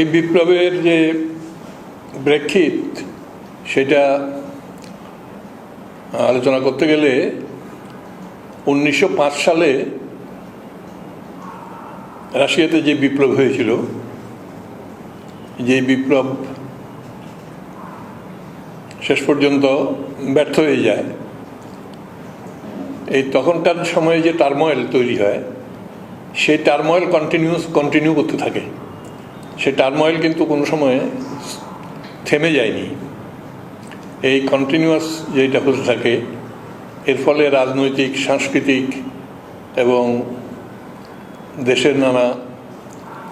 এই বিপ্লবের যে প্রেক্ষিত সেটা আলোচনা করতে গেলে 1905 সালে রাশিয়াতে যে বিপ্লব হয়েছিল, যে বিপ্লব শেষ পর্যন্ত ব্যর্থ হয়ে যায়, এই তখনকার সময়ে যে টার্ময়েল তৈরি হয় সেই টার্ময়েল কন্টিনিউ করতে থাকে। সে টার্ময়েল কিন্তু কোনো সময় থেমে যায়নি। এই কন্টিনিউয়াস যেটা হতে থাকে, এর ফলে রাজনৈতিক, সাংস্কৃতিক এবং দেশের নানা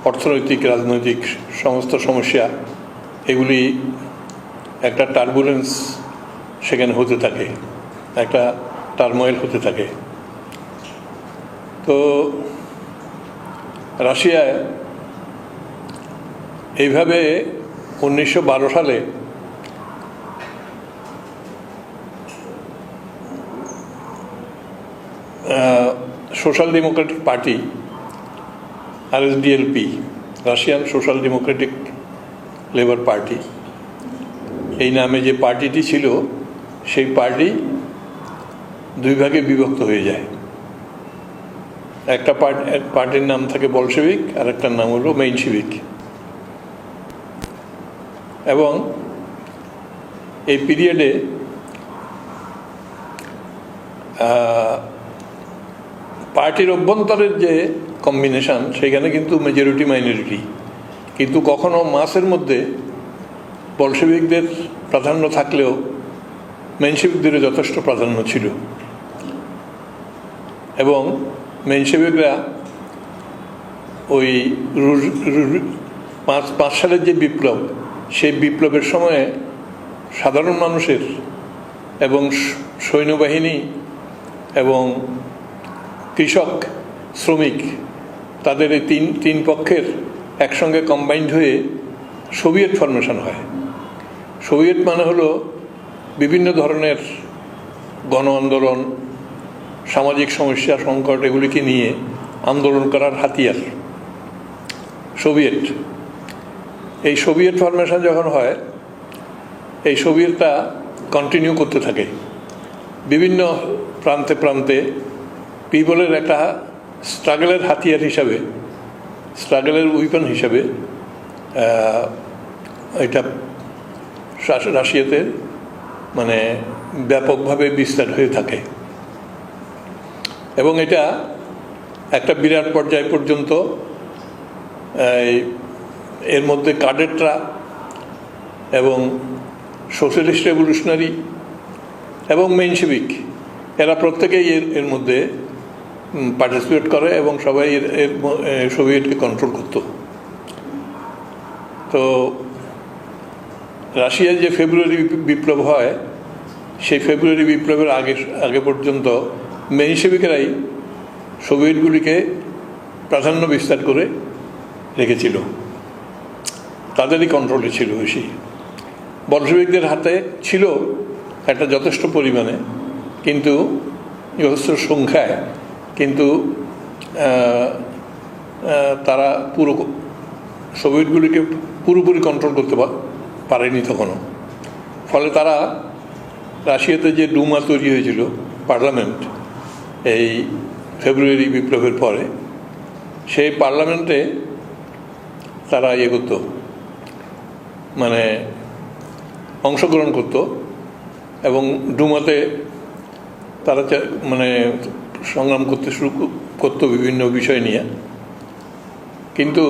অর্থনৈতিক, রাজনৈতিক সমস্ত সমস্যা, এগুলি একটা টার্বুলেন্স সেখানে হতে থাকে, একটা টার্ময়েল হতে থাকে। তো রাশিয়ায় এইভাবে 1912 সালে Social Democratic Party, RSDLP, Russian Social Democratic Labour Party, এই নামে যে পার্টিটি ছিল, সেই পার্টি দুই ভাগে বিভক্ত হয়ে যায়। একটা পার্টির নাম থাকে বলশেভিক, আর একটার নাম হলো মেনশেভিক। এবং এই পিরিয়ডে পার্টির অভ্যন্তরের যে কম্বিনেশন, সেখানে কিন্তু মেজরিটি মাইনরিটি, কিন্তু কখনো মাসের মধ্যে বলশেভিকদের প্রাধান্য থাকলেও মেনশেভিকদেরও যথেষ্ট প্রাধান্য ছিল। এবং মেনশেভিকরা ওই 5 সালের যে বিপ্লব, সেই বিপ্লবের সময়ে সাধারণ মানুষের এবং সৈন্যবাহিনী এবং কৃষক, শ্রমিক, তাদের এই তিন পক্ষের একসঙ্গে কম্বাইন্ড হয়ে সোভিয়েত ফরমেশন হয়। সোভিয়েত মানে হলো বিভিন্ন ধরনের গণ আন্দোলন, সামাজিক সমস্যা, সংকট, এগুলিকে নিয়ে আন্দোলন করার হাতিয়ার সোভিয়েত। এই সোভিয়েত ফরমেশন যখন হয়, এই সোভিয়েতটা কন্টিনিউ করতে থাকে বিভিন্ন প্রান্তে প্রান্তে। পিপলের একটা স্ট্রাগলের হাতিয়ার হিসাবে, স্ট্রাগলের উইপন হিসাবে এটা রাশিয়াতে মানে ব্যাপকভাবে বিস্তার হয়ে থাকে। এবং এটা একটা বিরাট পর্যায় পর্যন্ত এর মধ্যে কাডেটরা এবং সোশ্যালিস্ট রেভলিউশনারি এবং মেনশেভিক, এরা প্রত্যেকেই এর মধ্যে পার্টিসিপেট করে এবং সবাই এর সোভিয়েতকে কন্ট্রোল করত। তো রাশিয়ার যে ফেব্রুয়ারি বিপ্লব হয়, সেই ফেব্রুয়ারি বিপ্লবের আগে পর্যন্ত মেনশেভিকেরাই সোভিয়েতগুলিকে প্রাধান্য বিস্তার করে রেখেছিল, তাদেরই কন্ট্রোলে ছিল বেশি। বলশেভিকদের হাতে ছিল একটা যথেষ্ট পরিমাণে, কিন্তু যথেষ্ট সংখ্যায়, কিন্তু তারা পুরো সোভিয়েতগুলিকে পুরোপুরি কন্ট্রোল করতে পারেনি তখনও। ফলে তারা রাশিয়াতে যে ডুমা তৈরি হয়েছিল, পার্লামেন্ট, এই ফেব্রুয়ারি বিপ্লবের পরে, সেই পার্লামেন্টে তারা করত, মানে অংশগ্রহণ করত এবং ডুমাতে তারা মানে সংগ্রাম করতে শুরু করতো বিভিন্ন বিষয় নিয়ে। কিন্তু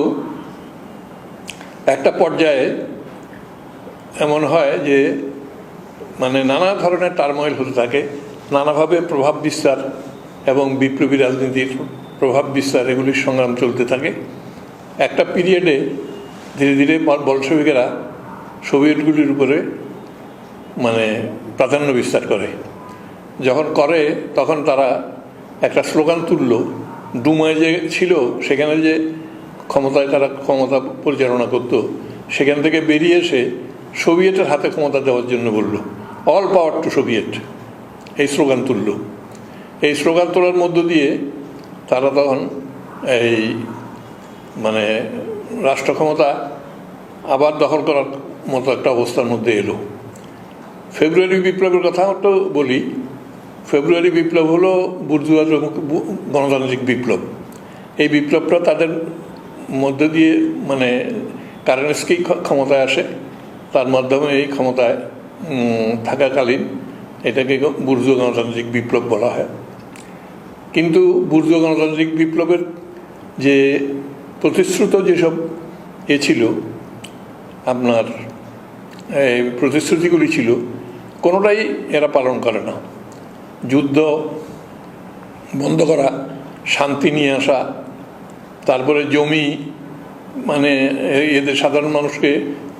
একটা পর্যায়ে এমন হয় যে মানে নানা ধরনের টার্ময়েল হতে থাকে, নানাভাবে প্রভাব বিস্তার এবং বিপ্লবী রাজনীতির প্রভাব বিস্তার, এগুলির সংগ্রাম চলতে থাকে। একটা পিরিয়ডে ধীরে ধীরে বলশেভিকেরা সোভিয়েতগুলির উপরে মানে প্রাধান্য বিস্তার করে। যখন করে, তখন তারা একটা স্লোগান তুলল, ডুমায় যে ছিল সেখানে যে তারা ক্ষমতা পরিচালনা করত, সেখান থেকে বেরিয়ে এসে সোভিয়েতের হাতে ক্ষমতা দেওয়ার জন্য বলল, অল পাওয়ার টু সোভিয়েত, এই স্লোগান তুলল। এই স্লোগান তোলার মধ্য দিয়ে তারা তখন এই মানে রাষ্ট্র ক্ষমতা আবার দখল করার মতো একটা অবস্থার মধ্যে এলো। ফেব্রুয়ারি বিপ্লবের কথা তো বলি। ফেব্রুয়ারি বিপ্লব হলো বুর্জুয়া গণতান্ত্রিক বিপ্লব। এই বিপ্লবটা তাদের মধ্যে দিয়ে মানে কারেন্সকি ক্ষমতায় আসে, তার মাধ্যমে এই ক্ষমতায় থাকাকালীন এটাকে বুর্জুয়া গণতান্ত্রিক বিপ্লব বলা হয়। কিন্তু বুর্জুয়া গণতান্ত্রিক বিপ্লবের যে প্রতিশ্রুত যেসব ছিল আপনার এই প্রতিশ্রুতিগুলি ছিল, কোনোটাই এরা পালন করে না। যুদ্ধ বন্ধ করা, শান্তি নিয়ে আসা, তারপরে জমি মানে এদের সাধারণ মানুষকে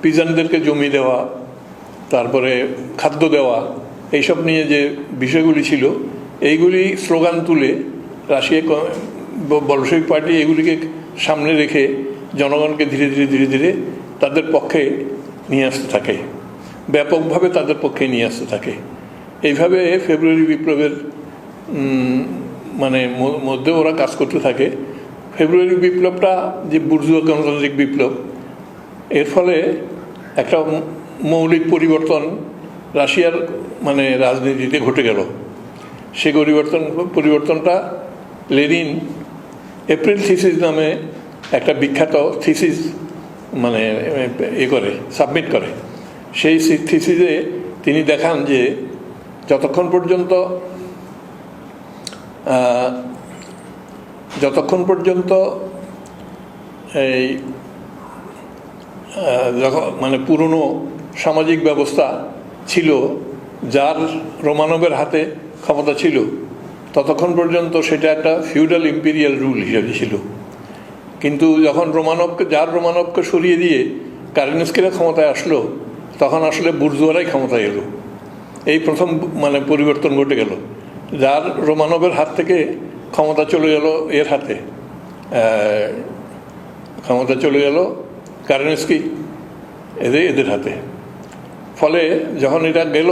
পিজানদেরকে জমি দেওয়া, তারপরে খাদ্য দেওয়া, এইসব নিয়ে যে বিষয়গুলি ছিল এইগুলি স্লোগান তুলে রাশিয়া বলশেভিক পার্টি এগুলিকে সামনে রেখে জনগণকে ধীরে ধীরে ধীরে ধীরে তাদের পক্ষে নিয়ে আসতে থাকে, ব্যাপকভাবে তাদের পক্ষে নিয়ে আসতে থাকে। এইভাবে ফেব্রুয়ারি বিপ্লবের মানে মধ্যে ওরা কাজ করতে থাকে। ফেব্রুয়ারি বিপ্লবটা যে বুর্জুয়া গণতান্ত্রিক বিপ্লব, এর ফলে একটা মৌলিক পরিবর্তন রাশিয়ার মানে রাজনীতিতে ঘটে গেল। সেই পরিবর্তনটা লেনিন এপ্রিল থিসিস নামে একটা বিখ্যাত থিসিস মানে সাবমিট করে। সেই থিসিসে তিনি দেখান যে যতক্ষণ পর্যন্ত এই মানে পুরনো সামাজিক ব্যবস্থা ছিল, যার রোমানবের হাতে ক্ষমতা ছিল, ততক্ষণ পর্যন্ত সেটা একটা ফিউডাল ইম্পিরিয়াল রুল হিসেবে ছিল। কিন্তু যখন রোমানবকে সরিয়ে দিয়ে কারেন্সকিরা ক্ষমতায় আসলো, তখন আসলে বুর্জুয়ারাই ক্ষমতায় এলো। এই প্রথম মানে পরিবর্তন ঘটে গেল। যার রোমানবের হাত থেকে ক্ষমতা চলে গেল এর হাতে, ক্ষমতা চলে গেল কারেন্সকি এদের হাতে। ফলে যখন এটা গেল,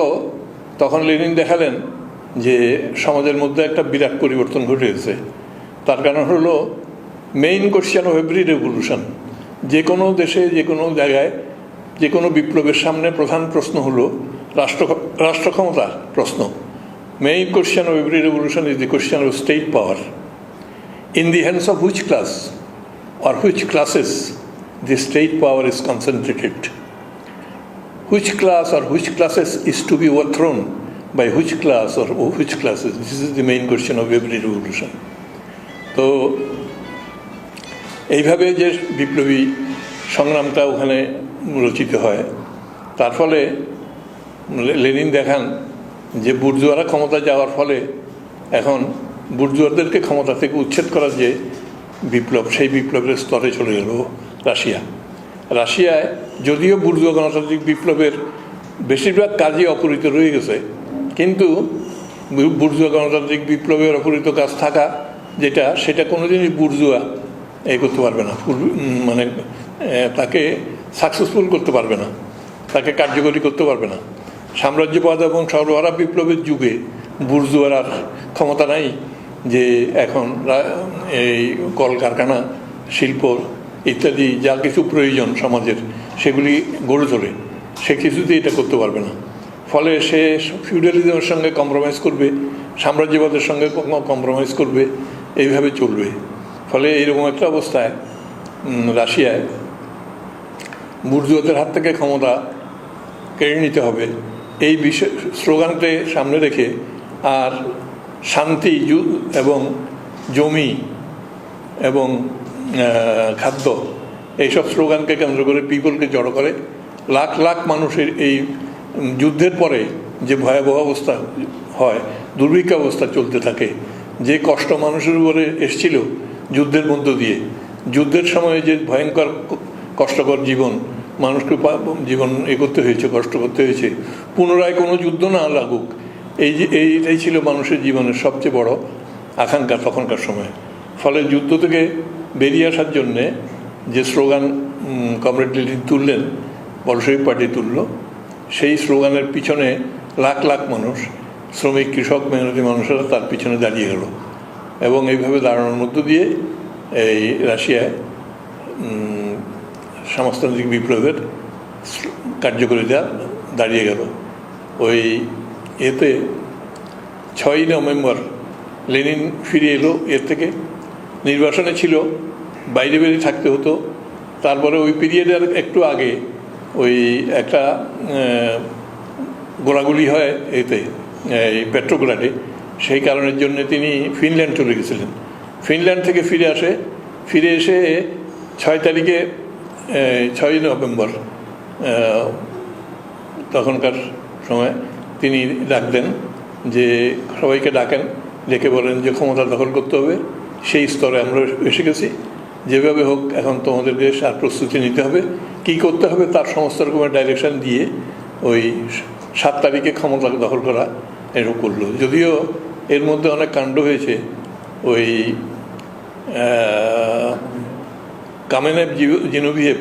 তখন লেনিন দেখালেন যে সমাজের মধ্যে একটা বিরাট পরিবর্তন ঘটে গেছে। তার কারণ হলো main question of every revolution. যে কোনো দেশে, যে কোনো জায়গায়, যে কোনো বিপ্লবের সামনে প্রধান প্রশ্ন হলো রাষ্ট্র ক্ষমতার প্রশ্ন। Main question of every revolution is the question of state power. In the hands of which class or which classes the state power is concentrated. Which class or which classes is to be overthrown by which class or which classes? This is the main question of every revolution. তো এইভাবে যে বিপ্লবী সংগ্রামটা ওখানে রচিত হয়, তার ফলে Lenin দেখান যে বুর্জুয়ারা ক্ষমতা যাওয়ার ফলে এখন বুর্জুয়াদেরকে ক্ষমতা থেকে উচ্ছেদ করার যে বিপ্লব, সেই বিপ্লবের স্তরে চলে গেল রাশিয়ায়। যদিও বুর্জুয়া গণতান্ত্রিক বিপ্লবের বেশিরভাগ কাজই অপহৃত রয়ে গেছে, কিন্তু বুর্জুয়া গণতান্ত্রিক বিপ্লবের অপহৃত কাজ থাকা সেটা কোনোদিনই বুর্জুয়া করতে পারবে না, মানে তাকে সাকসেসফুল করতে পারবে না, তাকে কার্যকরী করতে পারবে না। সাম্রাজ্যবাদ এবং সর্বহারা বিপ্লবের যুগে বুর্জুয়ার আর ক্ষমতা নাই যে এখন এই কলকারখানা, শিল্প ইত্যাদি যা কিছু প্রয়োজন সমাজের, সেগুলি গড়ে তোলে। সে কিছুতেই এটা করতে পারবে না। ফলে সে ফিউডালিজমের সঙ্গে কম্প্রোমাইজ করবে, সাম্রাজ্যবাদের সঙ্গে কম্প্রোমাইজ করবে, এইভাবে চলবে। ফলে এইরকম একটা অবস্থায় রাশিয়ায় বুর্জুয়াদের হাত থেকে ক্ষমতা কেড়ে নিতে হবে, এই বিষয় স্লোগানকে সামনে রেখে আর শান্তি এবং জমি এবং খাদ্য, এইসব স্লোগানকে কেন্দ্র করে পিপলকে জড়ো করে লাখ লাখ মানুষের এই যুদ্ধের পরে যে ভয়াবহ অবস্থা হয়, দুর্ভিক্ষ অবস্থা চলতে থাকে, যে কষ্ট মানুষের উপরে এসেছিল যুদ্ধের মধ্য দিয়ে, যুদ্ধের সময়ে যে ভয়ঙ্কর কষ্টকর জীবন মানুষকে করতে হয়েছে, কষ্ট করতে হয়েছে, পুনরায় কোনো যুদ্ধ না লাগুক, এইটাই ছিল মানুষের জীবনের সবচেয়ে বড় আকাঙ্ক্ষা তখনকার সময়। ফলে যুদ্ধ থেকে বেরিয়ে আসার জন্যে যে স্লোগান কমরেড লেনিন তুললেন, বলশেভিক পার্টি তুলল, সেই স্লোগানের পিছনে লাখ লাখ মানুষ, শ্রমিক, কৃষক, মেহনতি মানুষেরা তার পিছনে দাঁড়িয়ে গেল। এবং এইভাবে দাঁড়ানোর মধ্য দিয়ে এই রাশিয়ায় সমাজতান্ত্রিক বিপ্লবের কার্যকারিতা দাঁড়িয়ে গেল। ওই এতে 6ই নভেম্বর লেনিন ফিরে এলো। এর থেকে নির্বাসনে ছিল, বাইরে বেরিয়ে থাকতে হতো। তারপরে ওই পিরিয়ডের একটু আগে ওই একটা গোলাগুলি হয় এতে, এই পেট্রোগ্রাডে। সেই কারণের জন্য তিনি ফিনল্যান্ড চলে গেছিলেন। ফিনল্যান্ড থেকে ফিরে এসে 6 তারিখে 6ই নভেম্বর তখনকার সময় তিনি ডাকলেন যে সবাইকে ডাকেন, ডেকে বলেন যে ক্ষমতা দখল করতে হবে। সেই স্তরে আমরা এসে গেছি, যেভাবে হোক এখন তোমাদেরকে আর প্রস্তুতি নিতে হবে, কী করতে হবে তার সমস্ত রকমের ডাইরেকশন দিয়ে ওই 7 তারিখে ক্ষমতা দখল করা এরকম করলো। যদিও এর মধ্যে অনেক কাণ্ড হয়েছে। ওই কামেনেভ, জিনোভিয়েভ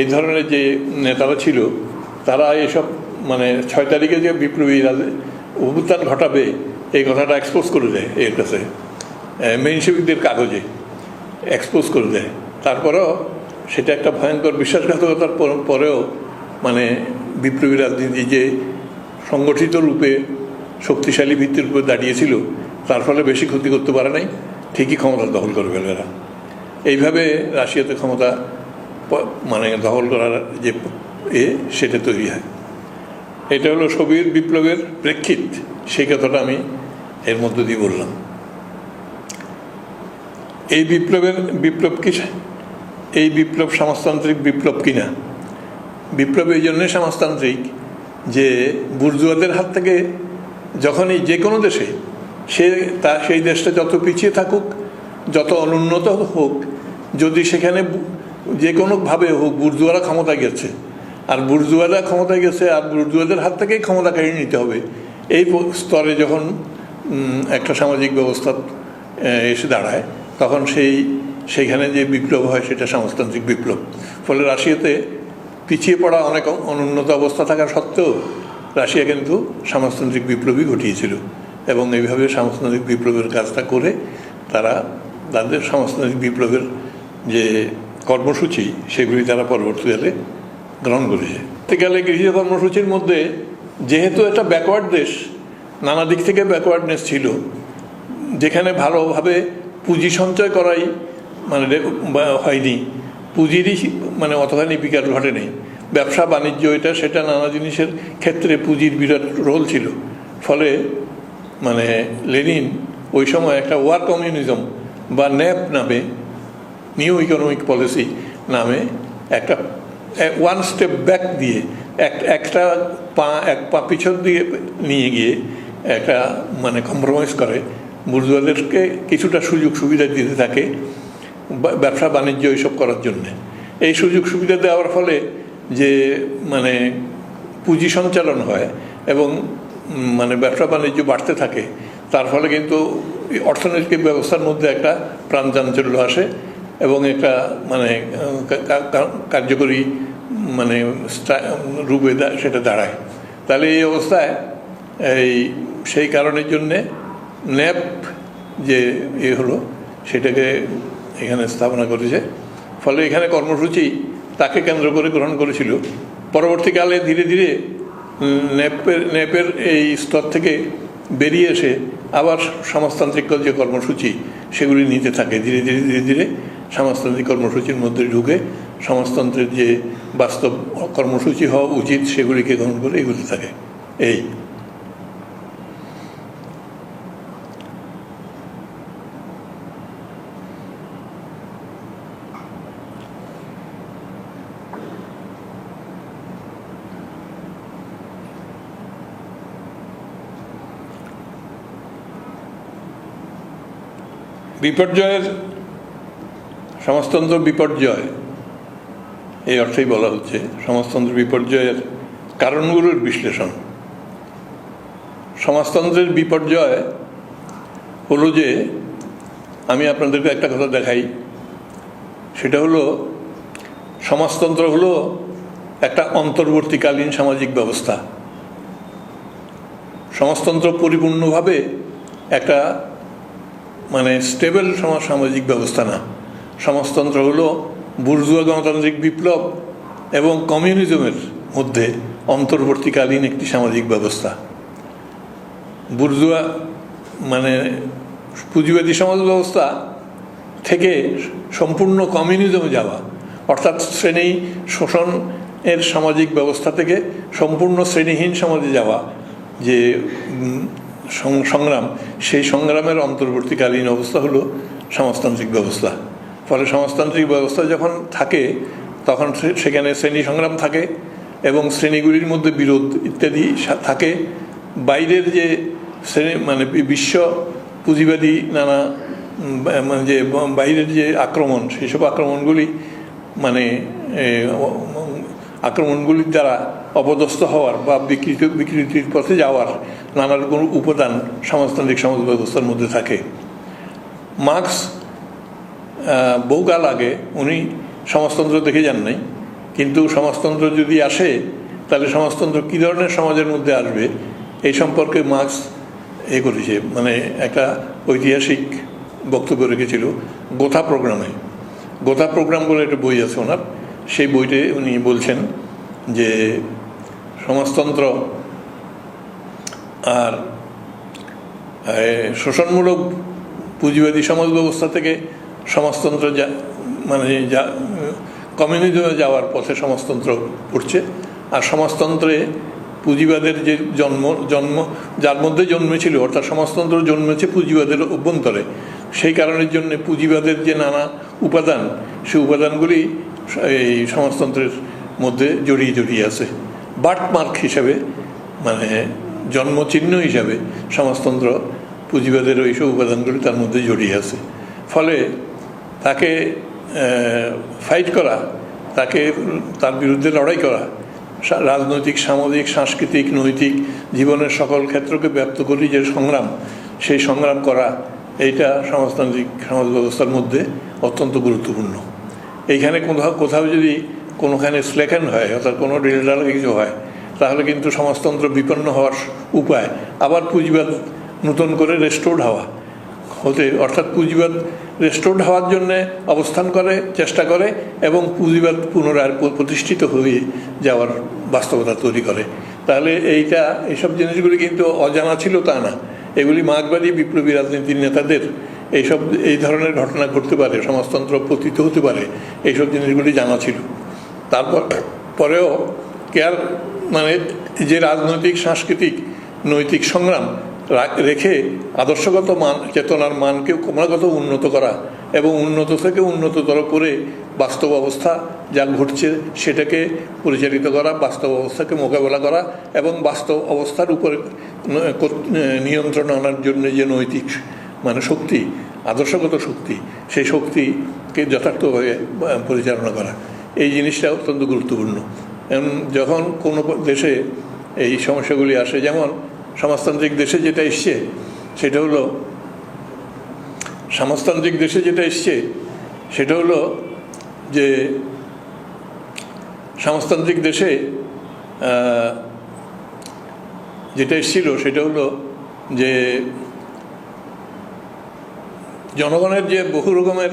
এই ধরনের যে নেতারা ছিল, তারা এসব মানে 6 তারিখে যে বিপ্লবী অভ্যুত্থান ঘটাবে এই কথাটা এক্সপোজ করে দেয় এর কাছে, মেনশিবিকদের কাগজে এক্সপোজ করে দেয়। তারপরেও সেটা একটা ভয়ঙ্কর বিশ্বাসঘাতকতার পরেও মানে বিপ্লবী রাজনীতি যে সংগঠিত রূপে শক্তিশালী ভিত্তির উপরে দাঁড়িয়েছিল, তার ফলে বেশি ক্ষতি করতে পারে নাই, ঠিকই ক্ষমতা দখল করে ফেলে এরা। এইভাবে রাশিয়াতে ক্ষমতা মানে দখল করার যে সেটা তৈরি হয়। এটা হলো সোভিয়েত বিপ্লবের প্রেক্ষিত, সেই কথাটা আমি এর মধ্য দিয়ে বললাম। এই বিপ্লব কি, এই বিপ্লব সমাজতান্ত্রিক বিপ্লব কিনা? বিপ্লব এই জন্যে সমাজতান্ত্রিক যে বুর্জুয়াদের হাত থেকে যখনই যে কোনো দেশে সেই দেশটা যত পিছিয়ে থাকুক, যত অনুন্নত হোক, যদি সেখানে যে কোনোভাবে হোক বুর্জুয়ারা ক্ষমতায় গেছে, আর বুর্জুয়ারা ক্ষমতায় গেছে, আর বুর্জুয়াদের হাত থেকেই ক্ষমতা কেড়ে নিতে হবে, এই স্তরে যখন একটা সামাজিক ব্যবস্থা এসে দাঁড়ায়, তখন সেইখানে যে বিপ্লব হয় সেটা সমাজতান্ত্রিক বিপ্লব। ফলে রাশিয়াতে পিছিয়ে পড়া অনেক অনুন্নত অবস্থা থাকা সত্ত্বেও রাশিয়া কিন্তু সমাজতান্ত্রিক বিপ্লবই ঘটিয়েছিল, এবং এইভাবে সমাজতান্ত্রিক বিপ্লবের কাজটা করে তারা তাদের সমাজতান্ত্রিক বিপ্লবের যে কর্মসূচি সেগুলি তারা পরবর্তীকালে গ্রহণ করেছে। পরবর্তীকালে গৃহীত কর্মসূচির মধ্যে যেহেতু একটা ব্যাকওয়ার্ড দেশ, নানা দিক থেকে ব্যাকওয়ার্ডনেস ছিল, যেখানে ভালোভাবে পুঁজি সঞ্চয় করাই মানে হয়নি, পুঁজিরই মানে অতখানি বিকাশ ঘটেনি। ব্যবসা বাণিজ্য সেটা নানা জিনিসের ক্ষেত্রে পুঁজির বিরাট রোল ছিল। ফলে মানে লেনিন ওই সময় একটা ওয়ার কমিউনিজম বা ন্যাপ নামে, নিউ ইকোনমিক পলিসি নামে একটা ওয়ান স্টেপ ব্যাক দিয়ে এক পা পিছন দিয়ে নিয়ে গিয়ে একটা মানে কম্প্রোমাইজ করে বুর্জুয়াদেরকে কিছুটা সুযোগ সুবিধা দিতে থাকে ব্যবসা বাণিজ্য এইসব করার জন্যে। এই সুযোগ সুবিধা দেওয়ার ফলে যে মানে পুঁজি সঞ্চালন হয় এবং মানে ব্যবসা বাণিজ্য বাড়তে থাকে, তার ফলে কিন্তু অর্থনৈতিক ব্যবস্থার মধ্যে একটা প্রাণচাঞ্চল্য আসে এবং একটা মানে কার্যকরী মানে রূপে সেটা দাঁড়ায়। তাহলে এই অবস্থায় সেই কারণের জন্যে ন্যাপ যে হলো সেটাকে এখানে স্থাপনা করেছে। ফলে এখানে কর্মসূচি তাকে কেন্দ্র করে গ্রহণ করেছিল। পরবর্তীকালে ধীরে ধীরে ন্যাপের এই স্তর থেকে বেরিয়ে এসে আবার সমাজতান্ত্রিক যে কর্মসূচি সেগুলি নিতে থাকে। ধীরে ধীরে ধীরে ধীরে সমাজতান্ত্রিক কর্মসূচির মধ্যে ঢুকে সমাজতন্ত্রের যে বাস্তব কর্মসূচি হওয়া উচিত সেগুলিকে গ্রহণ করে এগুতে থাকে। এই বিপর্যয়ের সমাজতন্ত্র বিপর্যয় এই অর্থেই বলা হচ্ছে সমাজতন্ত্র বিপর্যয়ের কারণগুলোর বিশ্লেষণ। সমাজতন্ত্রের বিপর্যয় হলো যে, আমি আপনাদেরকে একটা কথা দেখাই, সেটা হলো সমাজতন্ত্র হলো একটা অন্তর্বর্তীকালীন সামাজিক ব্যবস্থা। সমাজতন্ত্র পরিপূর্ণভাবে একটা মানে স্টেবল সামাজিক ব্যবস্থা না। সমাজতন্ত্র হলো বুর্জুয়া গণতান্ত্রিক বিপ্লব এবং কমিউনিজমের মধ্যে অন্তর্বর্তীকালীন একটি সামাজিক ব্যবস্থা। বুর্জুয়া মানে পুঁজিবাদী সমাজ ব্যবস্থা থেকে সম্পূর্ণ কমিউনিজমে যাওয়া, অর্থাৎ শ্রেণী শোষণের সামাজিক ব্যবস্থা থেকে সম্পূর্ণ শ্রেণীহীন সমাজে যাওয়া যে সংগ্রাম, সেই সংগ্রামের অন্তর্বর্তীকালীন অবস্থা হলো সমাজতান্ত্রিক ব্যবস্থা। ফলে সমাজতান্ত্রিক ব্যবস্থা যখন থাকে তখন সেখানে শ্রেণী সংগ্রাম থাকে এবং শ্রেণীগুলির মধ্যে বিরোধ ইত্যাদি থাকে। বাইরের যে শ্রেণী মানে বিশ্ব পুঁজিবাদী নানা মানে যে বাইরের যে আক্রমণ, সেই সব আক্রমণগুলি মানে আক্রমণগুলির দ্বারা অপদস্থ হওয়ার বা বিকৃতির পথে যাওয়ার নানা রকম উপাদান সমাজতান্ত্রিক সমাজ ব্যবস্থার মধ্যে থাকে। মার্কস বহুকাল আগে উনি সমাজতন্ত্র দেখে যান নাই, কিন্তু সমাজতন্ত্র যদি আসে তাহলে সমাজতন্ত্র কী ধরনের সমাজের মধ্যে আসবে এই সম্পর্কে মার্কস করেছে, মানে একটা ঐতিহাসিক বক্তব্য রেখেছিল গোথা প্রোগ্রামে। গোথা প্রোগ্রাম বলে একটা বই আছে ওনার, সেই বইতে উনি বলছেন যে সমাজতন্ত্র আর শোষণমূলক পুঁজিবাদী সমাজ ব্যবস্থা থেকে সমাজতন্ত্র মানে কমিউনিজমে যাওয়ার পথে সমাজতন্ত্র পড়ছে। আর সমাজতন্ত্রে পুঁজিবাদের যে জন্ম যার মধ্যে জন্মেছিল, অর্থাৎ সমাজতন্ত্র জন্মেছে পুঁজিবাদের অভ্যন্তরে, সেই কারণের জন্য পুঁজিবাদের যে নানা উপাদান, সেই উপাদানগুলি এই সমাজতন্ত্রের মধ্যে জড়িয়ে আছে। বার্থমার্ক হিসাবে মানে জন্মচিহ্ন হিসাবে সমাজতন্ত্র পুঁজিবাদের ওইসব উপাদানগুলি তার মধ্যে জড়িয়ে আছে। ফলে তাকে ফাইট করা, তাকে তার বিরুদ্ধে লড়াই করা, রাজনৈতিক, সামাজিক, সাংস্কৃতিক, নৈতিক জীবনের সকল ক্ষেত্রকে ব্যক্ত করি যে সংগ্রাম, সেই সংগ্রাম করা এইটা সমাজতান্ত্রিক সমাজ ব্যবস্থার মধ্যে অত্যন্ত গুরুত্বপূর্ণ। এইখানে কোথাও যদি কোনোখানে স্লেকেন হয়, অর্থাৎ কোনো ডিলডাল কিছু হয়, তাহলে কিন্তু সমাজতন্ত্র বিপন্ন হওয়ার উপায় আবার পুঁজিবাদ নতুন করে রেস্টোর্ড হতে, অর্থাৎ পুঁজিবাদ রেস্টোর্ড হওয়ার জন্যে অবস্থান করে, চেষ্টা করে এবং পুঁজিবাদ পুনরায় প্রতিষ্ঠিত হয়ে যাওয়ার বাস্তবতা তৈরি করে। তাহলে এইসব জিনিসগুলি কিন্তু অজানা ছিল তা না, এগুলি মার্ক্সবাদী বিপ্লবী রাজনীতির নেতাদের এই ধরনের ঘটনা ঘটতে পারে, সমাজতন্ত্র পতিত হতে পারে, এইসব জিনিসগুলি জানা ছিল। পরেও মানে যে রাজনৈতিক, সাংস্কৃতিক, নৈতিক সংগ্রাম রেখে আদর্শগত চেতনার মানকে ক্রমাগত উন্নত করা এবং উন্নত থেকে উন্নততর করে বাস্তব অবস্থা যা ঘটছে সেটাকে পরিচালিত করা, বাস্তব অবস্থাকে মোকাবেলা করা এবং বাস্তব অবস্থার উপরে নিয়ন্ত্রণ আনার জন্য যে নৈতিক মানে শক্তি, আদর্শগত শক্তি, সেই শক্তিকে যথার্থভাবে পরিচালনা করা, এই জিনিসটা অত্যন্ত গুরুত্বপূর্ণ। যখন কোনো দেশে এই সমস্যাগুলি আসে, যেমন সমাজতান্ত্রিক দেশে যেটা এসছে সেটা হলো যে সমাজতান্ত্রিক দেশে যেটা এসেছিল সেটা হলো যে জনগণের যে বহু রকমের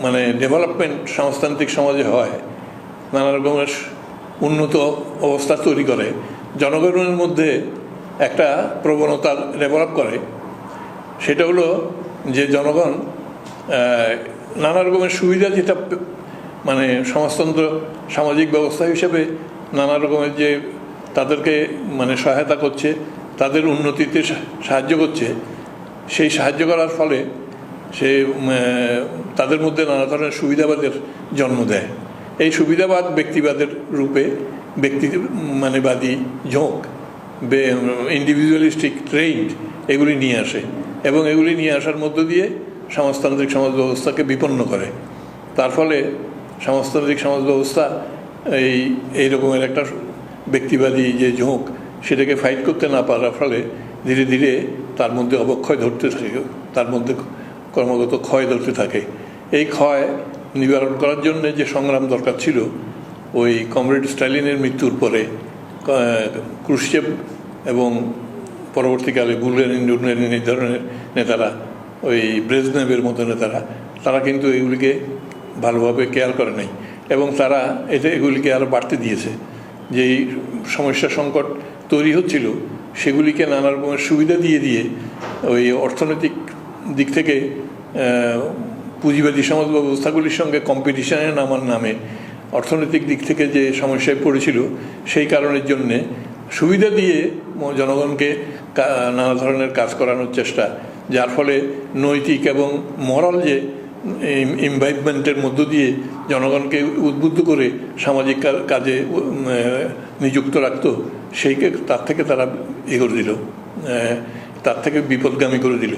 মানে ডেভেলপমেন্ট সমাজতান্ত্রিক সমাজে হয়, নানা রকমের উন্নত অবস্থা তৈরি করে, জনগণের মধ্যে একটা প্রবণতা ডেভেলপ করে। সেটা হলো যে জনগণ নানা রকমের সুবিধা যেটা মানে সমাজতন্ত্র সামাজিক ব্যবস্থা হিসেবে নানা রকমের যে তাদেরকে মানে সহায়তা করছে, তাদের উন্নতিতে সাহায্য করছে, সেই সাহায্য করার ফলে সে তাদের মধ্যে নানা ধরনের সুবিধাবাদের জন্ম দেয়। এই সুবিধাবাদ ব্যক্তিবাদের রূপে বাদী ঝোঁক, ইন্ডিভিজুয়ালিস্টিক ট্রেন্ড এগুলি নিয়ে আসে এবং এগুলি নিয়ে আসার মধ্য দিয়ে সমাজতান্ত্রিক সমাজ ব্যবস্থাকে বিপন্ন করে। তার ফলে সমাজতান্ত্রিক সমাজ ব্যবস্থা এই রকমের একটা ব্যক্তিবাদী যে ঝোঁক, সেটাকে ফাইট করতে না পারার ফলে ধীরে ধীরে তার মধ্যে অবক্ষয় ধরতে থাকে, তার মধ্যে ক্রমাগত ক্ষয় ধরতে থাকে। এই ক্ষয় নিবারণ করার জন্য যে সংগ্রাম দরকার ছিল, ওই কমরেড স্ট্যালিনের মৃত্যুর পরে ক্রুশ্চেভ এবং পরবর্তীকালে বুলগারিয়ান ইউনিয়নের এই ধরনের নেতারা, ওই ব্রেজনেভের মতো নেতারা, তারা কিন্তু এগুলিকে ভালোভাবে কেয়ার করে নাই, এবং তারা এগুলিকে আরও বাড়তে দিয়েছে। যেই সমস্যা সংকট তৈরি হচ্ছিল সেগুলিকে নানা রকমের সুবিধা দিয়ে দিয়ে ওই অর্থনৈতিক দিক থেকে পুঁজিবাদী সমাজ ব্যবস্থাগুলির সঙ্গে কম্পিটিশনে নামার নামে অর্থনৈতিক দিক থেকে যে সমস্যায় পড়েছিল সেই কারণের জন্যে সুবিধা দিয়ে জনগণকে নানা ধরনের কাজ করানোর চেষ্টা, যার ফলে নৈতিক এবং মরাল যে ইনভাইভমেন্টের মধ্য দিয়ে জনগণকে উদ্বুদ্ধ করে সামাজিক কাজে নিযুক্ত রাখতো, তার থেকে তারা করে দিল, তার থেকে বিপদগামী করে দিল।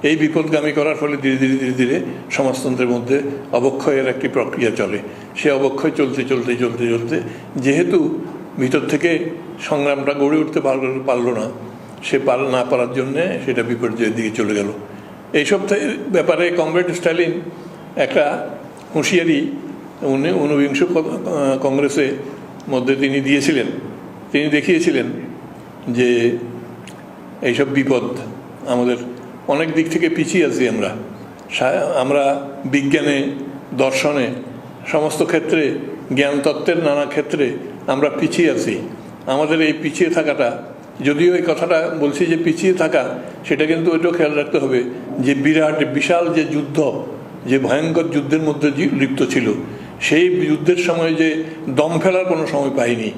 এই বিপদগামী করার ফলে ধীরে ধীরে ধীরে ধীরে সমাজতন্ত্রের মধ্যে অবক্ষয়ের একটি প্রক্রিয়া চলে। সে অবক্ষয় চলতে চলতে চলতে চলতে যেহেতু ভিতর থেকে সংগ্রামটা গড়ে উঠতে পারল না, সে না পারার জন্যে সেটা বিপর্যয়ের দিকে চলে গেল। এইসব ব্যাপারে কমরেড স্ট্যালিন একটা হুঁশিয়ারি ঊনবিংশ কংগ্রেসের মধ্যে তিনি দিয়েছিলেন। তিনি দেখিয়েছিলেন যে এইসব বিপদ, আমাদের অনেক দিক থেকে পিছিয়ে আছি আমরা বিজ্ঞানে, দর্শনে, সমস্ত ক্ষেত্রে, জ্ঞান তত্ত্বের নানা ক্ষেত্রে আমরা পিছিয়ে আছি। আমাদের এই পিছিয়ে থাকাটা, যদিও এই কথাটা বলছি যে পিছিয়ে থাকা, সেটা কিন্তু ওইটাও খেয়াল রাখতে হবে যে বিশাল যে যুদ্ধ, যে ভয়ঙ্কর যুদ্ধের মধ্যে লিপ্ত ছিল, সেই যুদ্ধের সময় যে দম ফেলার কোনো সময় পায়নি।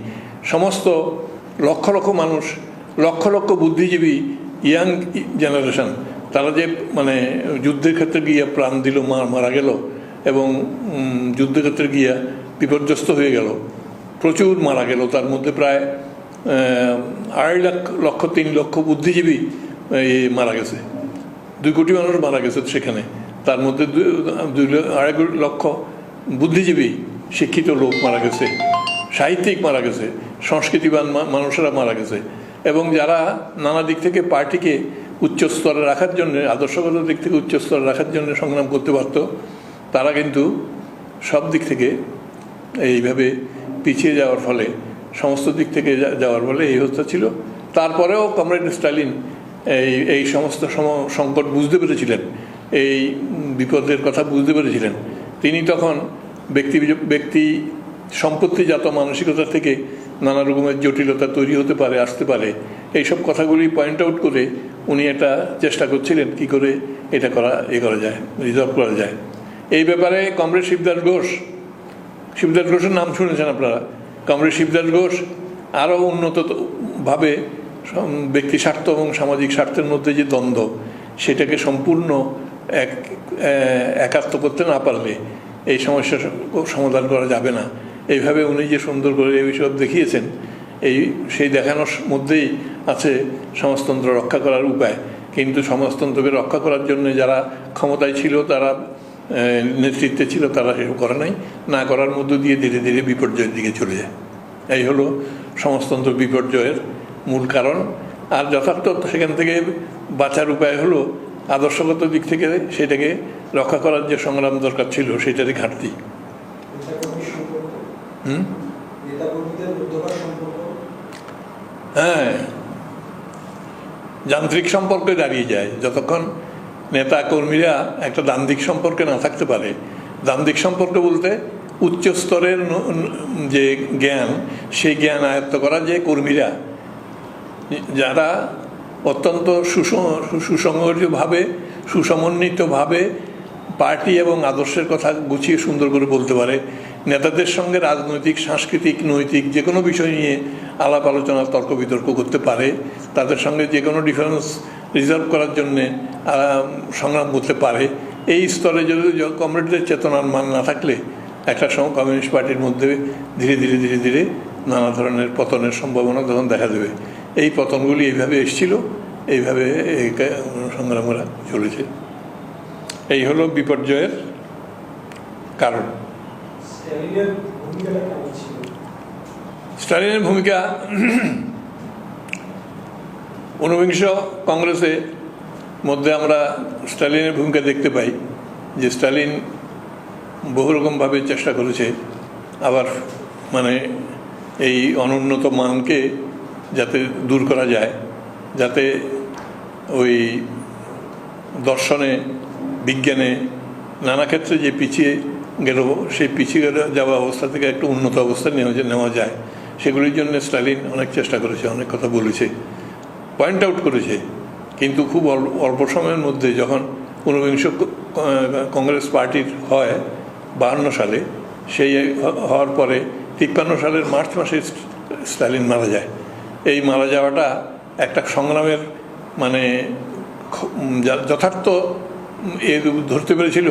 সমস্ত লক্ষ লক্ষ মানুষ, লক্ষ লক্ষ বুদ্ধিজীবী, ইয়াং জেনারেশন, তারা যে যুদ্ধের ক্ষেত্রে গিয়ে প্রাণ দিল, মারা গেল, এবং যুদ্ধের ক্ষেত্রে গিয়া বিপর্যস্ত হয়ে গেল, প্রচুর মারা গেল। তার মধ্যে প্রায় 2.5 লক্ষ বুদ্ধিজীবী মারা গেছে, 2 কোটি মানুষ মারা গেছে সেখানে। তার মধ্যে 2.5 লক্ষ বুদ্ধিজীবী, শিক্ষিত লোক মারা গেছে, সাহিত্যিক মারা গেছে, সংস্কৃতিবান মানুষেরা মারা গেছে, এবং যারা নানা দিক থেকে পার্টিকে উচ্চ স্তরে রাখার জন্য, আদর্শগত দিক থেকে উচ্চ স্তরে রাখার জন্য সংগ্রাম করতে পারত, তারা কিন্তু সব দিক থেকে এইভাবে পিছিয়ে যাওয়ার ফলে, সমস্ত দিক থেকে যাওয়ার ফলে এই অবস্থা ছিল। তারপরেও কমরেড স্ট্যালিন এই সমস্ত সংকট বুঝতে পেরেছিলেন, এই বিপদের কথা বুঝতে পেরেছিলেন। তিনি তখন ব্যক্তি সম্পত্তিজাত মানসিকতা থেকে নানা রকমের জটিলতা তৈরি হতে পারে, আসতে পারে, এইসব কথাগুলি পয়েন্ট আউট করে উনি একটা চেষ্টা করছিলেন কি করে এটা করা যায়, রিজলভ করা যায়। এই ব্যাপারে কমরেড শিবদাস ঘোষের নাম শুনেছেন আপনারা। কমরেড শিবদাস ঘোষ আরও উন্নতভাবে ব্যক্তি স্বার্থ এবং সামাজিক স্বার্থের মধ্যে যে দ্বন্দ্ব, সেটাকে সম্পূর্ণ একাত্ম করতে না পারলে এই সমস্যার সমাধান করা যাবে না। এইভাবে উনি যে সুন্দর করে এইসব দেখিয়েছেন, সেই দেখানোর মধ্যেই আছে সমাজতন্ত্র রক্ষা করার উপায়। কিন্তু সমাজতন্ত্রকে রক্ষা করার জন্য যারা ক্ষমতায় ছিল, তারা নেতৃত্বে ছিল, তারা সেসব করে নাই, না করার মধ্য দিয়ে ধীরে ধীরে বিপর্যয়ের দিকে চলে যায়। এই হলো সমাজতন্ত্র বিপর্যয়ের মূল কারণ। আর যথার্থ সেখান থেকে বাঁচার উপায় হলো আদর্শগত দিক থেকে সেটাকে রক্ষা করার যে সংগ্রাম দরকার ছিল, সেটারই ঘাটতি। হ্যাঁ, যান্ত্রিক সম্পর্কে দাঁড়িয়ে যায়। যতক্ষণ নেতা কর্মীরা একটা দান্দিক সম্পর্কে না থাকতে পারে, দান্দিক সম্পর্ক বলতে উচ্চ স্তরের যে জ্ঞান, সেই জ্ঞান আয়ত্ত করা যে কর্মীরা, যারা অত্যন্ত সুসংগঠিতভাবে, সুসমন্বিতভাবে পার্টি এবং আদর্শের কথা গুছিয়ে সুন্দর করে বলতে পারে, নেতাদের সঙ্গে রাজনৈতিক, সাংস্কৃতিক, নৈতিক যে কোনো বিষয় নিয়ে আলাপ আলোচনা, তর্ক বিতর্ক করতে পারে, তাদের সঙ্গে যে কোনো ডিফারেন্স রিজলভ করার জন্যে সংগ্রাম করতে পারে, এই স্তরে যদি কমরেডদের চেতনার মান না থাকলে একটা কমিউনিস্ট পার্টির মধ্যে ধীরে ধীরে ধীরে ধীরে নানা ধরনের পতনের সম্ভাবনা তখন দেখা দেবে। এই পতনগুলি এইভাবে এসেছিল, এইভাবে এই সংগ্রামরা চলেছে। এই হলো বিপর্যয়ের কারণ। স্টালিনের ভূমিকা ঊনবিংশ কংগ্রেসে মধ্যে আমরা স্টালিনের ভূমিকা দেখতে পাই যে স্টালিন বহু রকমভাবে চেষ্টা করেছে আবার এই অনুন্নত মানকে যাতে দূর করা যায়, যাতে ওই দর্শনে, বিজ্ঞানে, নানা ক্ষেত্রে যে পিছিয়ে গেল, সেই পিছিয়ে যাওয়া অবস্থা থেকে একটু উন্নত অবস্থা নেওয়া যায়, সেগুলির জন্য স্টালিন অনেক চেষ্টা করেছে, অনেক কথা বলেছে, পয়েন্ট আউট করেছে। কিন্তু খুব অল্প সময়ের মধ্যে যখন ঊনবিংশ কংগ্রেস পার্টির হয় 52 সালে, সেই হওয়ার পরে 53 সালের মার্চ মাসে স্টালিন মারা যায়। এই মারা যাওয়াটা একটা সংগ্রামের মানে যথার্থ ধরতে পেরেছিল,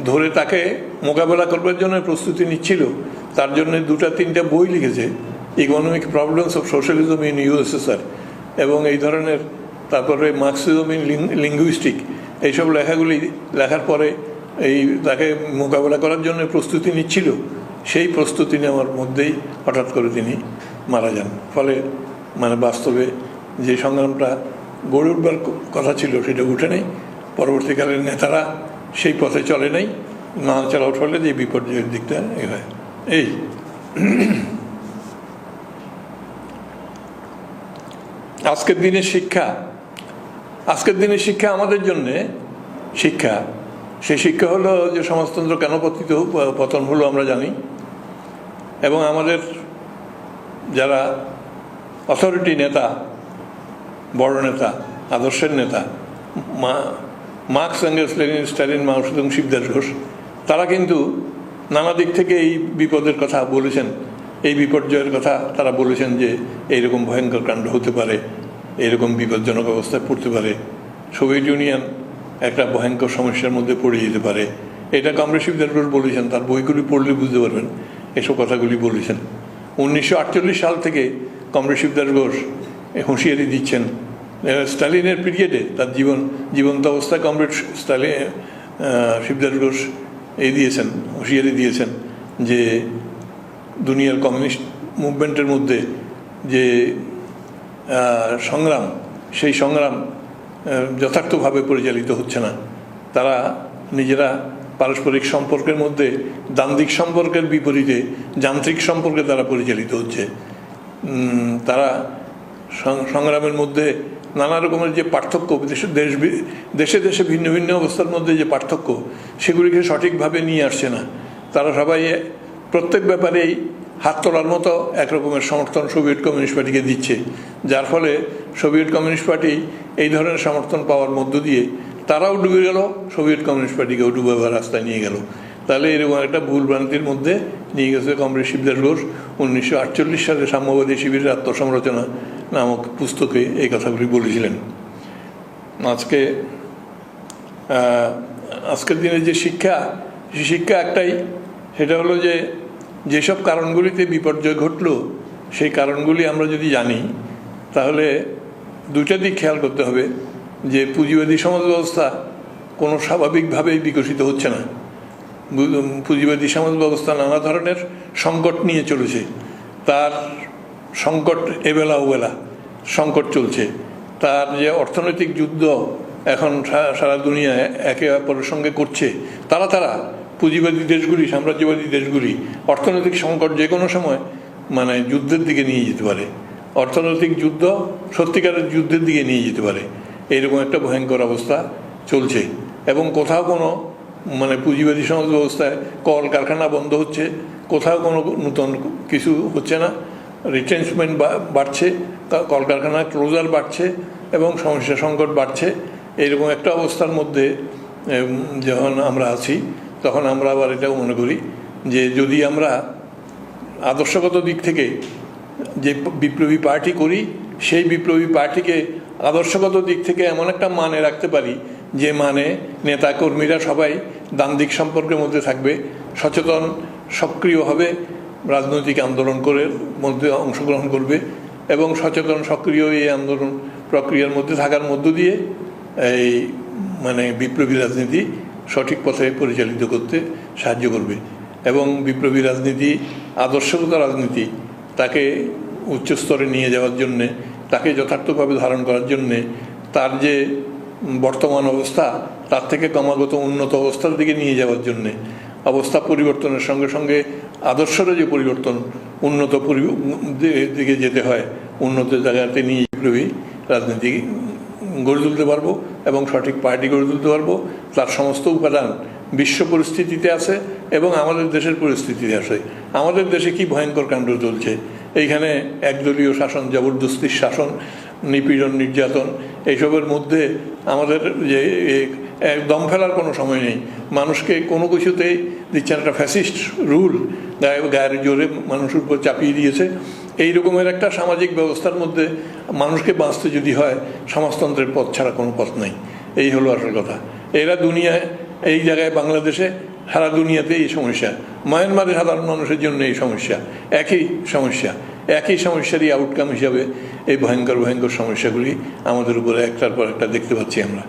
ধরে তাকে মোকাবেলা করবার জন্য প্রস্তুতি নিচ্ছিল। তার জন্য 2-3টা বই লিখেছে, economic problems of socialism in USSR এবং এই ধরনের, তারপরে মার্কসিজম ইন লিঙ্গুইস্টিক, এইসব লেখাগুলি লেখার পরে এই তাকে মোকাবেলা করার জন্য প্রস্তুতি নিচ্ছিল। সেই প্রস্তুতি নেওয়ার মধ্যেই হঠাৎ করে তিনি মারা যান। ফলে মানে বাস্তবে যে সংগ্রামটা গড়ে উঠবার কথা ছিল সেটা উঠে নেই। পরবর্তীকালের নেতারা সেই পথে চলে নাই, না চলার ফলে যে বিপর্যয়ের দিকটা হয়। এই আজকের দিনের শিক্ষা আমাদের জন্যে শিক্ষা, সেই শিক্ষা হলো যে সমাজতন্ত্র কেন পতন হলো আমরা জানি, এবং আমাদের যারা অথরিটি নেতা, বড় নেতা, আদর্শের নেতা, মার্কস, এঙ্গেলস, লেনিন, স্টালিন, মাও সেতুং, শিবদাস ঘোষ, তারা কিন্তু নানা দিক থেকে এই বিপদের কথা বলেছেন, এই বিপর্যয়ের কথা তারা বলেছেন যে এইরকম ভয়ঙ্কর কাণ্ড হতে পারে, এইরকম বিপজ্জনক অবস্থায় পড়তে পারে, সোভিয়েত ইউনিয়ন একটা ভয়ঙ্কর সমস্যার মধ্যে পড়ে যেতে পারে। এটা কমরেড শিবদাস ঘোষ বলেছেন, তার বইগুলি পড়লে বুঝতে পারবেন এসব কথাগুলি বলেছেন। 1948 সাল থেকে কমরেড শিবদাস ঘোষ হুঁশিয়ারি দিচ্ছেন। স্টালিনের পিরিয়ডে তার জীবন্ত অবস্থায় কমরেড শিবদাস ঘোষ হুঁশিয়ারি দিয়েছেন যে দুনিয়ার কমিউনিস্ট মুভমেন্টের মধ্যে যে সংগ্রাম, সেই সংগ্রাম যথার্থভাবে পরিচালিত হচ্ছে না। তারা নিজেরা পারস্পরিক সম্পর্কের মধ্যে দ্বান্দ্বিক সম্পর্কের বিপরীতে যান্ত্রিক সম্পর্কে তারা পরিচালিত হচ্ছে। তারা সংগ্রামের মধ্যে নানা রকমের যে পার্থক্য, দেশে দেশে ভিন্ন ভিন্ন অবস্থার মধ্যে যে পার্থক্য, সেগুলিকে সঠিকভাবে নিয়ে আসছে না। তারা সবাই প্রত্যেক ব্যাপারেই হাত তোলার মতো একরকমের সমর্থন সোভিয়েত কমিউনিস্ট পার্টিকে দিচ্ছে, যার ফলে সোভিয়েত কমিউনিস্ট পার্টি এই ধরনের সমর্থন পাওয়ার মধ্য দিয়ে তারাও ডুবে গেল, সোভিয়েত কমিউনিস্ট পার্টিকেও ডুবাবার রাস্তায় নিয়ে গেল। তাহলে এরকম একটা ভুল ভ্রান্তির মধ্যে নিয়ে গেছে কমরেড শিবদাস ঘোষ 1948 সালে সাম্যবাদী শিবিরের আত্মসমালোচনা নামক পুস্তকে এই কথাগুলি বলেছিলেন। আজকের দিনে যে শিক্ষা, সেই শিক্ষা একটাই, সেটা হলো যে যেসব কারণগুলিতে বিপর্যয় ঘটল, সেই কারণগুলি আমরা যদি জানি, তাহলে দুইটা দিক খেয়াল করতে হবে। যে পুঁজিবাদী সমাজ ব্যবস্থা কোনো স্বাভাবিকভাবেই বিকশিত হচ্ছে না। পুঁজিবাদী সমাজ ব্যবস্থা নানা ধরনের সংকট নিয়ে চলেছে। তার সংকট এবেলা ওবেলা সংকট চলছে। তার যে অর্থনৈতিক যুদ্ধ এখন সারা দুনিয়ায় একে অপরের সঙ্গে করছে, তারা পুঁজিবাদী দেশগুলি, সাম্রাজ্যবাদী দেশগুলি অর্থনৈতিক সংকট যে কোনো সময় মানে যুদ্ধের দিকে নিয়ে যেতে পারে, অর্থনৈতিক যুদ্ধ সত্যিকারের যুদ্ধের দিকে নিয়ে যেতে পারে। এইরকম একটা ভয়ঙ্কর অবস্থা চলছে, এবং কোথাও কোনো মানে পুঁজিবাদী সমাজ ব্যবস্থায় কলকারখানা বন্ধ হচ্ছে, কোথাও কোনো নতুন কিছু হচ্ছে না, রিটেনশমেন্ট বাড়ছে, কলকারখানা ক্লোজার বাড়ছে এবং সমস্যা সংকট বাড়ছে। এইরকম একটা অবস্থার মধ্যে যখন আমরা আছি, তখন আমরা আবার এটাও মনে করি যে যদি আমরা আদর্শগত দিক থেকে যে বিপ্লবী পার্টি করি, সেই বিপ্লবী পার্টিকে আদর্শগত দিক থেকে এমন একটা মানে রাখতে পারি যে মানে নেতা কর্মীরা সবাই দ্বান্দ্বিক সম্পর্কের মধ্যে থাকবে, সচেতন সক্রিয়ভাবে রাজনৈতিক আন্দোলন করে মধ্যে অংশগ্রহণ করবে এবং সচেতন সক্রিয় এই আন্দোলন প্রক্রিয়ার মধ্যে থাকার মধ্য দিয়ে এই মানে বিপ্লবী রাজনীতি সঠিক পথে পরিচালিত করতে সাহায্য করবে। এবং বিপ্লবী রাজনীতি, আদর্শগত রাজনীতি, তাকে উচ্চস্তরে নিয়ে যাওয়ার জন্যে, তাকে যথার্থভাবে ধারণ করার জন্যে, তার যে বর্তমান অবস্থা তার থেকে ক্রমাগত উন্নত অবস্থার দিকে নিয়ে যাওয়ার জন্যে, অবস্থা পরিবর্তনের সঙ্গে সঙ্গে আদর্শেরও যে পরিবর্তন, উন্নত দিকে যেতে হয়, উন্নত জায়গাতে নিয়ে বিপ্লবী রাজনীতি গড়ে তুলতে পারবো এবং সঠিক পার্টি গড়ে তুলতে পারবো। তার সমস্ত উপাদান বিশ্ব পরিস্থিতিতে আছে এবং আমাদের দেশের পরিস্থিতিতে আছে। আমাদের দেশে কি ভয়ঙ্কর কাণ্ড চলছে, এইখানে একদলীয় শাসন, জবরদস্তির শাসন, নিপীড়ন, নির্যাতন, এইসবের মধ্যে আমাদের যে দম ফেলার কোনো সময় নেই। মানুষকে কোনো কিছুতেই দিচ্ছেন একটা ফ্যাসিস্ট রুল, গায়ের জোরে মানুষের উপর চাপিয়ে দিয়েছে। এই রকমের একটা সামাজিক ব্যবস্থার মধ্যে মানুষকে বাঁচতে যদি হয়, সমাজতন্ত্রের পথ ছাড়া কোনো পথ নেই। এই হলো আসল কথা। এরা দুনিয়ায়, এই জায়গায় বাংলাদেশে, সারা দুনিয়াতে এই সমস্যা। মায়ানমারে সাধারণ মানুষের জন্য এই সমস্যা, একই সমস্যা, একই সমস্যারই আউটকাম হিসাবে এই ভয়ঙ্কর ভয়ঙ্কর সমস্যাগুলি আমাদের উপরে একটার পর একটা দেখতে পাচ্ছি আমরা।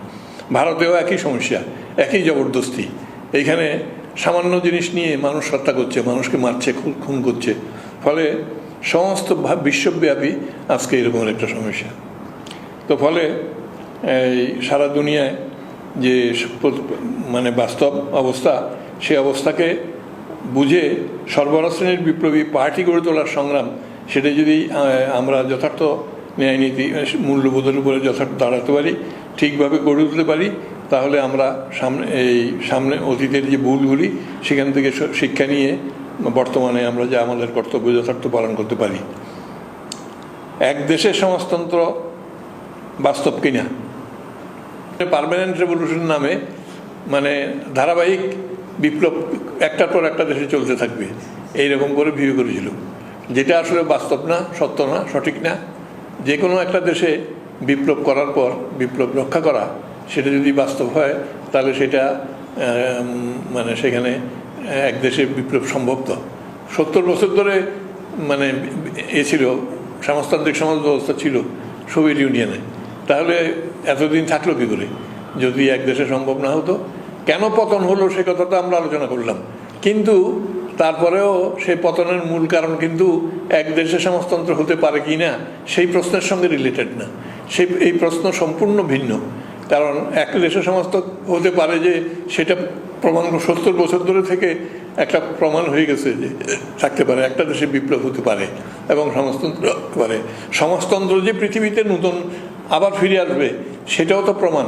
ভারতেও একই সমস্যা, একই জবরদস্তি। এইখানে সামান্য জিনিস নিয়ে মানুষ হত্যা করছে, মানুষকে মারছে, খুন করছে। ফলে সমস্ত বিশ্বব্যাপী আজকে এরকমের একটা সমস্যা। তো ফলে এই সারা দুনিয়ায় যে মানে বাস্তব অবস্থা, সেই অবস্থাকে বুঝে সর্বহারা শ্রেণীর বিপ্লবী পার্টি গড়ে তোলার সংগ্রাম, সেটা যদি আমরা যথার্থ ন্যায় নীতি মূল্যবোধের উপরে যথার্থ দাঁড়াতে পারি, ঠিকভাবে গড়ে তুলতে পারি, তাহলে আমরা সামনে অতীতের যে ভুলগুলি, সেখান থেকে শিক্ষা নিয়ে বর্তমানে আমরা যে আমাদের কর্তব্য যথার্থ পালন করতে পারি। এক দেশের সমাজতন্ত্র বাস্তব কিনা, পার্মানেন্ট রেভলিউশন নামে মানে ধারাবাহিক বিপ্লব একটার পর একটা দেশে চলতে থাকবে, এইরকম করে ভিউ করেছিল, যেটা আসলে বাস্তব না, সত্য না, সঠিক না। যে কোনো একটা দেশে বিপ্লব করার পর বিপ্লব রক্ষা করা, সেটা যদি বাস্তব হয়, তাহলে সেটা মানে সেখানে এক দেশে বিপ্লব সম্ভব। তো 70 বছর ধরে মানে ছিল সমাজতান্ত্রিক সমাজ ব্যবস্থা ছিল সোভিয়েত ইউনিয়নে, তাহলে এতদিন থাকলো কী করে যদি এক দেশে সম্ভব না হতো? কেন পতন হলো সে কথাটা আমরা আলোচনা করলাম, কিন্তু তারপরেও সেই পতনের মূল কারণ কিন্তু এক দেশে সমাজতন্ত্র হতে পারে কি না সেই প্রশ্নের সঙ্গে রিলেটেড না। এই প্রশ্ন সম্পূর্ণ ভিন্ন। কারণ এক দেশে সমাজতন্ত্র হতে পারে যে সেটা প্রমাণ 70 বছর ধরে থেকে একটা প্রমাণ হয়ে গেছে যে থাকতে পারে, একটা দেশে বিপ্লব হতে পারে এবং সমাজতন্ত্র হতে পারে। সমাজতন্ত্র যে পৃথিবীতে নতুন আবার ফিরে আসবে, সেটাও তো প্রমাণ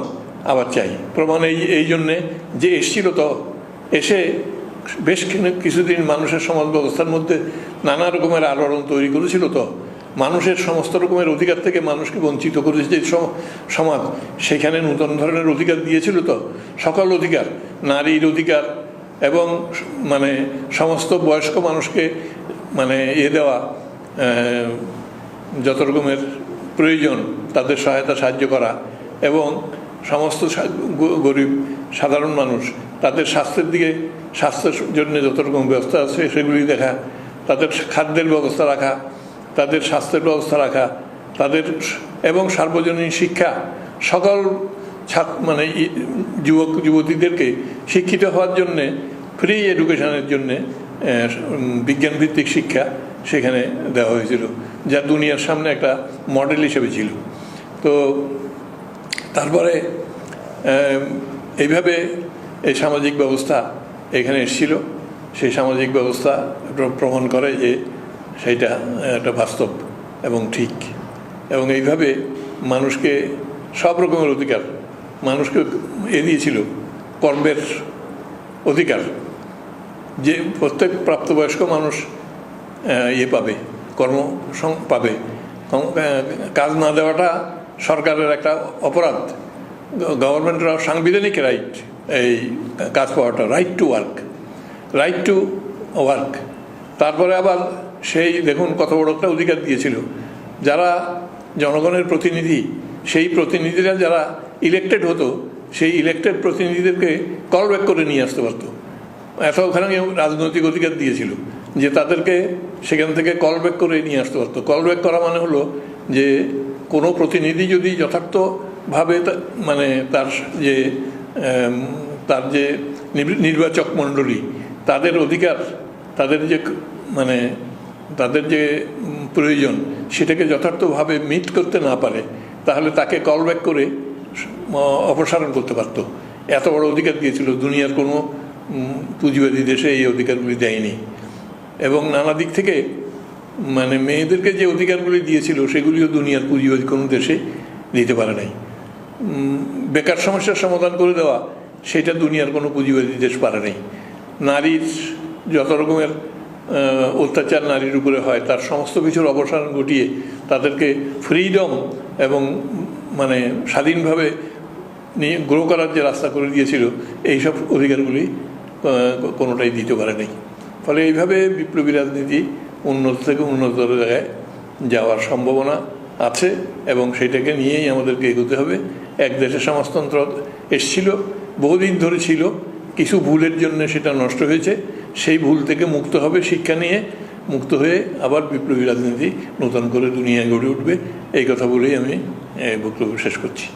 আবার চাই। প্রমাণ এই জন্যে যে এসেছিল, তো এসে বেশ কিছুদিন মানুষের সমাজ ব্যবস্থার মধ্যে নানা রকমের আলোড়ন তৈরি করেছিল। তো মানুষের সমস্ত রকমের অধিকার থেকে মানুষকে বঞ্চিত করেছে যে সমাজ, সেখানে নতুন ধরনের অধিকার দিয়েছিল। তো সকল অধিকার, নারীর অধিকার এবং মানে সমস্ত বয়স্ক মানুষকে মানে দেওয়া, যত রকমের প্রয়োজন তাদের সহায়তা সাহায্য করা, এবং সমস্ত গরিব সাধারণ মানুষ তাদের স্বাস্থ্যের জন্য যত রকম ব্যবস্থা আছে সেগুলি দেখা, তাদের খাদ্যের ব্যবস্থা রাখা, তাদের স্বাস্থ্যের ব্যবস্থা রাখা, তাদের এবং সার্বজনীন শিক্ষা, সকল মানে যুবক যুবতীদেরকে শিক্ষিত হওয়ার জন্যে ফ্রি এডুকেশনের জন্যে বিজ্ঞানভিত্তিক শিক্ষা সেখানে দেওয়া হয়েছিল, যা দুনিয়ার সামনে একটা মডেল হিসেবে ছিল। তো তারপরে এইভাবে এই সামাজিক ব্যবস্থা এখানে এসেছিল। সেই সামাজিক ব্যবস্থা প্রমাণ করে যে সেইটা একটা বাস্তব এবং ঠিক, এবং এইভাবে মানুষকে সব রকমের অধিকার মানুষকে দিয়েছিল। কর্মের অধিকার, যে প্রত্যেক প্রাপ্তবয়স্ক মানুষ পাবে, কর্ম পাবে। কাজ না দেওয়াটা সরকারের একটা অপরাধ। গভর্নমেন্টের সাংবিধানিক রাইট এই কাজ পাওয়াটা, রাইট টু ওয়ার্ক। তারপরে আবার সেই দেখুন কত বড় একটা অধিকার দিয়েছিল, যারা জনগণের প্রতিনিধি, সেই প্রতিনিধিরা যারা ইলেক্টেড হতো, সেই ইলেক্টেড প্রতিনিধিদেরকে কল ব্যাক করে নিয়ে আসতে পারত। ওখানে রাজনৈতিক অধিকার দিয়েছিল যে তাদেরকে সেখান থেকে কল ব্যাক করে নিয়ে আসতে পারতো। কল ব্যাক করা মানে হলো যে কোনো প্রতিনিধি যদি যথার্থভাবে মানে তার যে নির্বাচক মণ্ডলী, তাদের অধিকার, তাদের যে প্রয়োজন, সেটাকে যথার্থভাবে মিট করতে না পারে, তাহলে তাকে কল ব্যাক করে অপসারণ করতে পারত। এত বড় অধিকার দিয়েছিল। দুনিয়ার কোনো পুঁজিবাদী দেশে এই অধিকারগুলি দেয়নি। এবং নানা দিক থেকে মানে মেয়েদেরকে যে অধিকারগুলি দিয়েছিল, সেগুলিও দুনিয়ার পুঁজিবাদী কোনো দেশে দিতে পারে নাই। বেকার সমস্যার সমাধান করে দেওয়া, সেটা দুনিয়ার কোনো পুঁজিবাদী দেশ পারে নাই। নারীর যত রকমের অত্যাচার নারীর উপরে হয় তার সমস্ত কিছুর অবসান ঘটিয়ে তাদেরকে ফ্রিডম এবং মানে স্বাধীনভাবে গ্রো করার যে রাস্তা করে দিয়েছিল, এইসব অধিকারগুলি কোনোটাই দিতে পারে নাই। ফলে এইভাবে বিপ্লবী রাজনীতি উন্নত থেকে উন্নতর জায়গায় যাওয়ার সম্ভাবনা আছে এবং সেটাকে নিয়েই আমাদেরকে এগোতে হবে। এক দেশে সমাজতন্ত্র এসছিল, বহুদিন ধরে ছিল, কিছু ভুলের জন্য সেটা নষ্ট হয়েছে। সেই ভুল থেকে মুক্ত হবে, শিক্ষা নিয়ে মুক্ত হয়ে আবার বিপ্লবী রাজনীতি নতুন করে দুনিয়ায় গড়ে উঠবে। এই কথা বলেই আমি বক্তব্য শেষ করছি।